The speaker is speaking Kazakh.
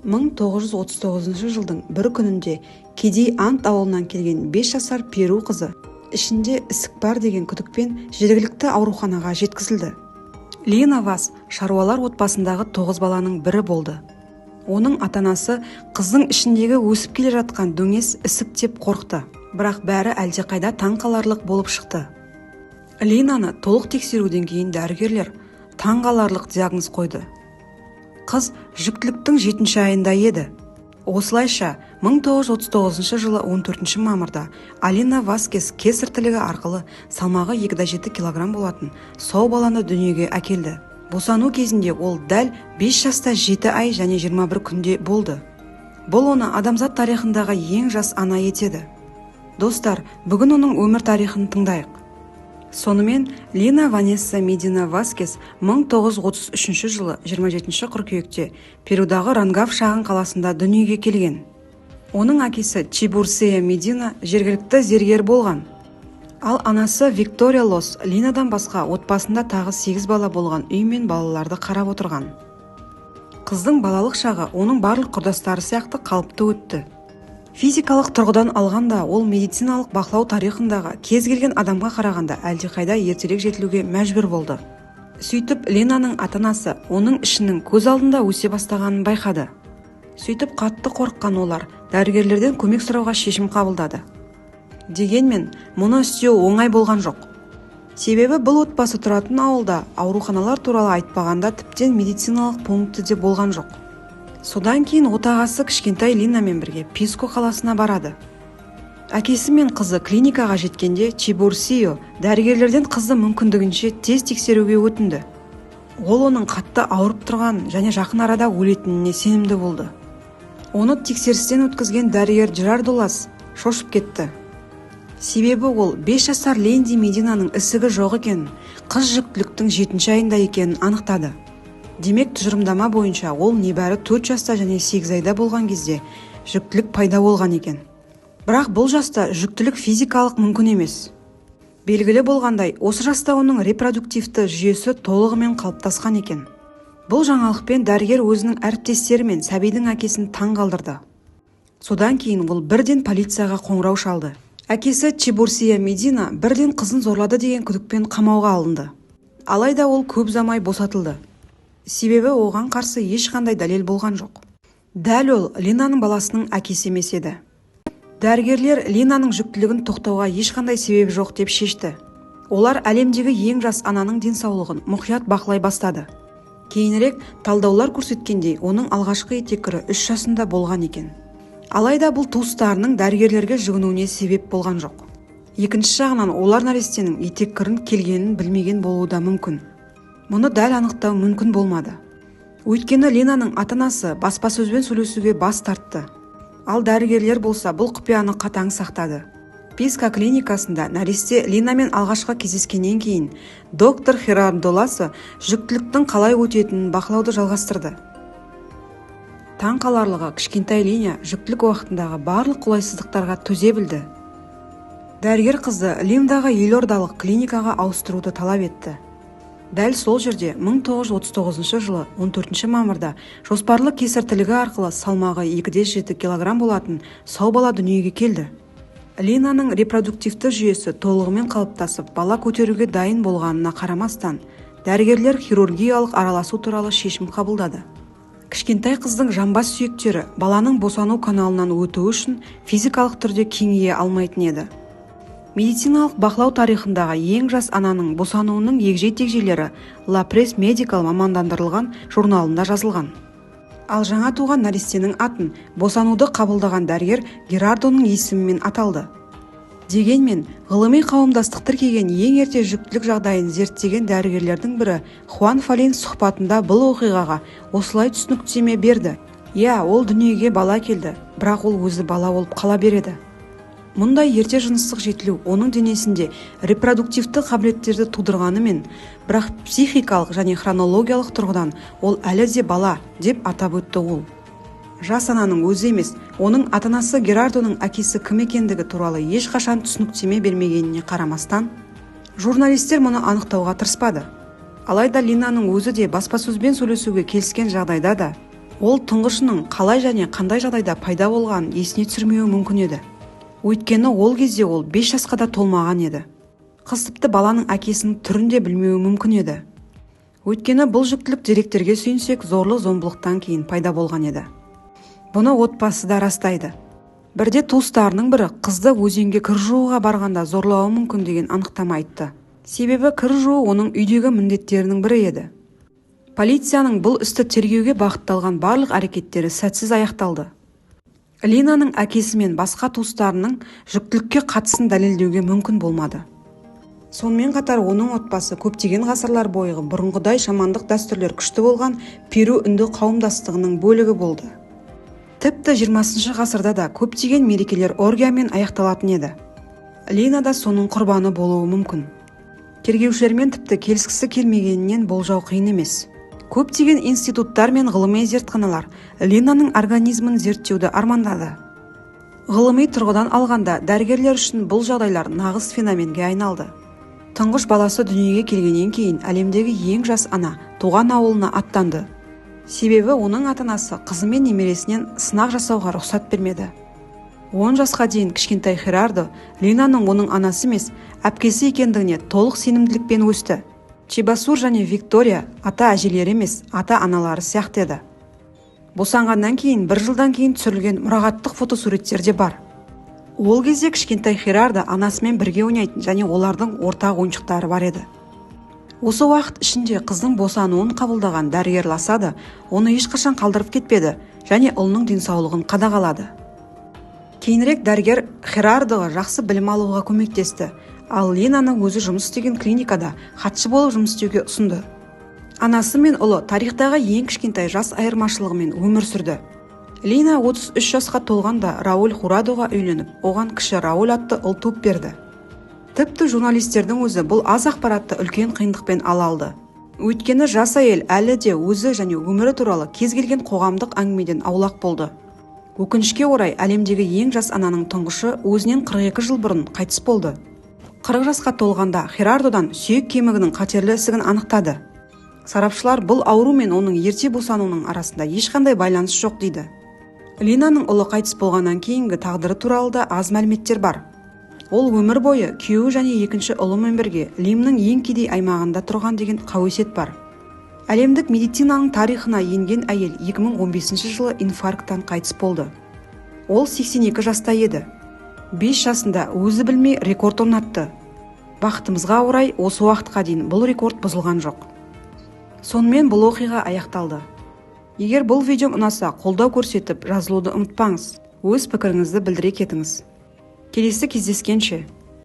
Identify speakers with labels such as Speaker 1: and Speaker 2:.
Speaker 1: 1939 жылдың бір күнінде кедей Ант ауылынан келген 5 жасар Перу қызы ішінде ісік бар деген күдікпен жергілікті ауруханаға жеткізілді. Лина Вас шаруалар отбасындағы 9 баланың бірі болды. Оның ата-анасы қыздың ішіндегі өсіп келе жатқан дөңес ісік деп қорқты, бірақ бәрі әлдеқайда таңқаларлық болып шықты. Линаны толық тексеруден кейін дәрігерлер таңқаларлық диагноз қойды. Қыз жүктіліктің 7-ші айында еді. Осылайша 1939 жылы 14 мамырда Алина Васкес кесар тілігі арқылы салмағы 2,7 кг болатын сау баланы дүниеге әкелді. Босану кезінде ол дәл 5 жаста 7 ай және 21 күнде болды. Бұл оны адамзат тарихындағы ең жас ана етеді. Достар, бүгін оның өмір тарихын тыңдайық. Сонымен Лина Ванесса Медина Васкес 1933 жылы 27 қыркүйекте Перудағы Рангав шағын қаласында дүниеге келген. Оның әкесі Чибурсея Медина жергілікті зергер болған. Ал анасы Виктория Лос Линадан басқа отбасында тағы 8 бала болған үй мен балаларды қарап отырған. Қыздың балалық шағы оның барлық құрдастары сияқты қалыпты өтті. Физикалық тұрғыдан алғанда ол медициналық бақылау тарихындағы кез келген адамға қарағанда әлдеқайда ертерек жетілуге мәжбүр болды. Сөйтіп Линаның ата-анасы оның ішінің көз алдында өсе бастағанын байқады. Сөйтіп қатты қорыққан олар дәрігерлерден көмек сұрауға шешім қабылдады. Дегенмен, мұны істеу оңай болған жоқ. Себебі бұл отбасы тұратын ауылда ауруханалар туралы айтпағанда тіптен медициналық пункті де болған жоқ. Содан кейін отағасы кішкентай Линамен бірге Писко қаласына барады. Әкесі мен қызы клиникаға жеткенде Чибурсио дәрігерлерден қызды мүмкіндігінше тез тексеруге өтінді. Ол оның қатты ауырып тұрған және жақын арада өлетініне сенімді болды. Оны тексерістен өткізген дәрігер Жерардолас шошып кетті. Себебі ол 5 жасар Ленди Мединаның ісігі жоқ екенін, қыз жүктіліктің 7-ші айында екенін анықтады. Демек, тұжырымдама бойынша ол небәрі 4 жаста және 8 айда болған кезде жүктілік пайда болған екен. Бірақ бұл жаста жүктілік физикалық мүмкін емес. Белгілі болғандай, осы жаста оның репродуктивті жүйесі толығымен қалыптасқан екен. Бұл жаңалықпен дәрігер өзінің әріптестері мен сәбидің әкесін таң қалдырды. Содан кейін ол бірден полицияға қоңырау шалды. Әкесі Чибурсия Медина бірден қызын зорлады деген күдікпен қамауға алынды. Алайда ол көп ұзамай босатылды. Себебі оған қарсы ешқандай дәлел болған жоқ. Дәл ол Линаның баласының әкесі емес еді. Дәрігерлер Линаның жүктілігін тоқтауға ешқандай себеп жоқ деп шешті. Олар әлемдегі ең жас ананың денсаулығын мұқият бақылай бастады. Кейінірек талдаулар көрсеткендей, оның алғашқы етеккірі 3 жасында болған екен. Алайда бұл туыстарының дәрігерлерге жүгінуіне себеп болған жоқ. Екінші жағынан олар нәрестенің етеккірін келгенін білмеген болуы да мүмкін. Мұны дәл анықтау мүмкін болмады. Өйткені Линаның ата-анасы баспасөзбен сөйлесуге бас тартты. Ал дәрігерлер болса бұл құпияны қатаң сақтады. Писка клиникасында нәресте Линамен алғашқы кездескеннен кейін доктор Жерардоласы жүктіліктің қалай өтетінін бақылауды жалғастырды. Таң қаларлығы кішкентай Лина жүктілік уақытындағы барлық қолайсыздықтарға төзе білді. Дәрігер қызды Лимдағы елордалық клиникаға ауыстыруды талап етті. Дәл сол жерде 1939 жылы 14 мамырда жоспарлы кесар тілігі арқылы салмағы 2,7 кг болатын сау бала дүниеге келді. Линаның репродуктивті жүйесі толығымен қалыптасып, бала көтеруге дайын болғанына қарамастан, дәрігерлер хирургиялық араласу туралы шешім қабылдады. Кішкентай қыздың жамбас сүйектері баланың босану каналынан өтуі үшін физикалық түрде кеңейе алмайтын еді. Медициналық бақылау тарихындағы ең жас ананың босануының егжей-тегжейлері La Presse Medical мамандандырылған журналында жазылған. Ал жаңа туған нәрестенің атын босануды қабылдаған дәрігер Герардоның есімімен аталды. Дегенмен, ғылыми қауымдастық тіркеген ең ерте жүктілік жағдайын зерттеген дәрігерлердің бірі Хуан Фалин сұхбатында бұл оқиғаға осылай түсініктеме берді. Ол дүниеге бала келді, бірақ ол өзі бала болып қала береді. Мұндай ерте жыныстық жетілу оның денесінде репродуктивті қабілеттерді тудырғанымен, бірақ психикалық және хронологиялық тұрғыдан ол әлі де бала деп атап өтті ол. Жас ананың өзі емес, оның ата-анасы Герардоның әкесі кім екендігі туралы ешқашан түсініктеме бермегеніне қарамастан, журналистер мұны анықтауға тырыспады. Алайда Линаның өзі де баспасөзбен сөйлесуге келіскен жағдайда да Ол тұңғышының қалай және қандай жағдайда пайда болғанын есіне түсірмеуі мүмкін еді. Өйткені ол кезде ол 5 жасқа да толмаған еді. Қыз тіпті баланың әкесінің түрін де білмеуі мүмкін еді. Өйткені бұл жүктілік деректерге сүйенсек, зорлық-зомбылықтан кейін пайда болған еді. Бұны отбасы да растайды. Бірде туыстарының бірі қызды өзенге кір жууға барғанда зорлауы мүмкін деген анықтама айтты. Себебі кір жуу оның үйдегі міндеттерінің бірі еді. Полицияның бұл істі тергеуге бағытталған барлық әрекеттері сәтсіз аяқталды. Линаның әкесі мен басқа туыстарының жүктілікке қатысын дәлелдеуге мүмкін болмады. Сонымен қатар оның отбасы көптеген ғасырлар бойғы бұрынғыдай шамандық дәстүрлер күшті болған Перу үнді қауымдастығының бөлігі болды. Тіпті 20 ғасырда да көптеген мерекелер оргиямен аяқталатын еді. Лина да соның құрбаны болуы мүмкін. Тергеушілермен тіпті келіскісі келмегенінен болжау қиын емес. Көптеген институттар мен ғылыми зертханалар Линаның организмін зерттеуді армандады. Ғылыми тұрғыдан алғанда дәрігерлер үшін бұл жағдайлар нағыз феноменге айналды. Тұңғыш баласы дүниеге келгеннен кейін әлемдегі ең жас ана туған ауылына аттанды. Себебі оның ата-анасы қызы мен немересінен сынақ жасауға рұқсат бермеді. 10 жасқа дейін кішкентай Херардо Линаның оның анасы емес, әпкесі екендігіне толық сенімділікпен өсті. Чебасур және Виктория ата-әжелері емес, ата-аналары сияқты еді. Босанғаннан кейін 1 жылдан кейін түсірілген мұрағаттық фотосуреттер де бар. Ол кезде кішкентай Херардо анасымен бірге ойнайтын және олардың ортақ ойыншықтары бар еді. Осы уақыт ішінде қыздың босануын қабылдаған дәрігер Ласада оны ешқашан қалдырып кетпеді және ұлының денсаулығын қадағалады. Кейінірек дәрігер Херардоға жақсы білім алуға көмектесті, ал Линаны өзі жұмыс істеген клиникада хатшы болып жұмыс істеуге ұсынды. Анасы мен ұлы тарихтағы ең кішкентай жас айырмашылығымен өмір сүрді. Лина 33 жасқа толғанда Рауль Хурадоға үйленіп, оған кіші Рауль атты ұл туып берді. Тіпті журналистердің өзі бұл аз ақпаратты үлкен қиындықпен ала алды. Өйткені жас әйел әлі де өзі және өмірі туралы кез келген қоғамдық әңгімеден аулақ болды. Өкінішке орай, әлемдегі ең жас ананың тұңғышы өзінен 42 жыл бұрын қайтыс болды. 40 жасқа толғанда Херардодан сүйек кемігінің қатерлі ісігін анықтады. Сарапшылар бұл ауру мен оның ерте босануының арасында ешқандай байланыс жоқ дейді. Линаның ұлы қайтыс болғаннан кейінгі тағдыры туралы да аз мәліметтер бар. Ол өмір бойы күйеуі және екінші ұлымен бірге Лимнің ең кедей аймағында тұрған деген қауесет бар. Әлемдік медицинаның тарихына енген әйел 2015 жылы инфаркттан қайтыс болды. Ол 82 жаста еді. 5 жасында өзі білмей рекорд орнатты. Бақытымызға орай осы уақытқа дейін бұл рекорд бұзылған жоқ. Сонымен бұл оқиға аяқталды. Егер бұл видео ұнаса, қолдау көрсетіп, жазылуды ұмытпаңыз. Өз пікіріңізді білдіре кетіңіз. Келесі кездескенше.